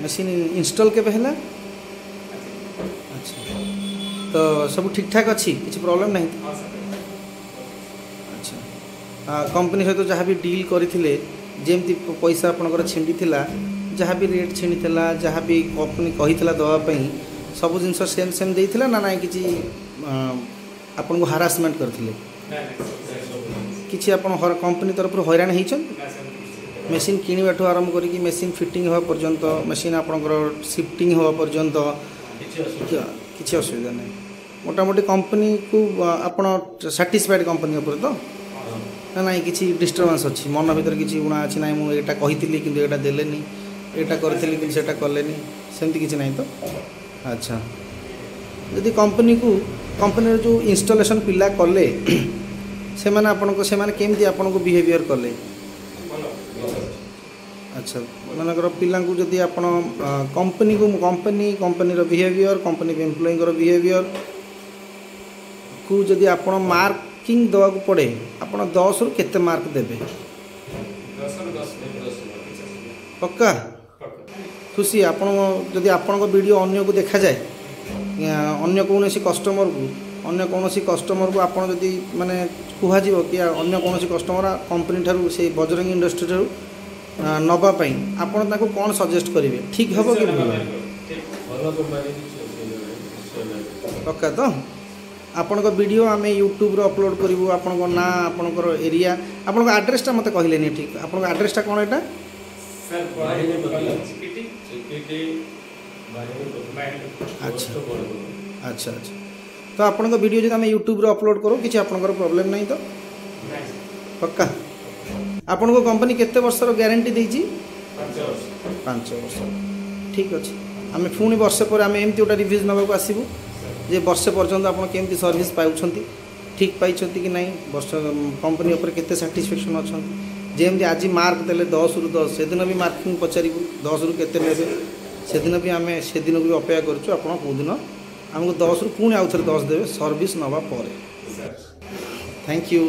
Machine install केबे हैला अच्छा तो सब ठीक ठाक अच्छी किसी प्रॉब्लम नहीं अच्छा कंपनी सहित जहाँ भी डील करथिले जेमती पैसा आपनकर छिंडी थिला जहाँ भी रेट छिंडी थिला जहाँ भी कंपनी कहिथिला दवा पई सब जिनस सेम सेम देइथिला ना ना किसी आपन को हारासमेंट करथिले किसी आपन कंपनी तरफ हैरान होइछन मेसीन किणवाठू आरंभ करी मेसीन फिटिंग हवा पर्यंत मेसीन आपनकर शिफ्टिंग हवा पर्यंत किसी असुविधा नहीं मोटामोटी कंपनी को आपन सैटिस्फाइड कंपनी ऊपर तो ना ना किसी डिस्टर्बेंस अच्छी मन भीतर किसी गुणा अच्छी ना मुझे यहाँ कही कि यहाँ देलेनी यहाँ करी कि सेटा कलेनी सेमती किसी ना तो अच्छा यदि कंपनी को कंपनी जो इंस्टॉलेशन पिला कले से माने केमती आपन को बिहेवियर कले अच्छा मनकर पिला जदि आप कंपनी को company behaviour company employee behaviour को जदि आप मार्किंग दवा को पड़े आप 10 रु केते मार्क देबे 10 पक्का खुशी आप जदि आपण वीडियो अन्य को देखा जाए अन्य कौन कस्टमर को आपड़ जदि माने कह कि अन्य कौन कस्टमर कंपनी ठारू से बजरंग इंडस्ट्री ठारू नवापाई आपण ताको कौन सजेस्ट करेंगे ठीक हम कि पक्का तो आपण वीडियो आम यूट्यूब रे अपलोड करूँ आपण ना आपणकर एरिया आपण आड्रेसटा मत कहले ठीक आपण आड्रेसटा कौन एटा अच्छा अच्छा अच्छा तो आपण वीडियो जो आम यूट्यूब रे अपलोड करूँ किसी आपणकर प्रॉब्लम नहीं तो पक्का आपण को कंपनी केते वर्षर ग्यारंटी देछि 5 वर्ष ठीक अच्छे आम पुणी वर्षे पर आम एमती गोटे रिव्यूज नवा को आसबू जे वर्षे पर्यंत आप केमती सर्विस पाउछंती ठीक पाई कि नहीं वर्ष कंपनी उपर केते सैटिस्फैक्शन अच्छा जेमती आज मार्क देले 10 रु 10 से दिन भी मार्किंग पचारू 10 रु केते नेबे से दिन भी आम से दिन भी अपेक्षा करूँ आप दिन आमको 10 रु पुणी आउ थे 10 देवे सर्विस नवा पर थैंक यू।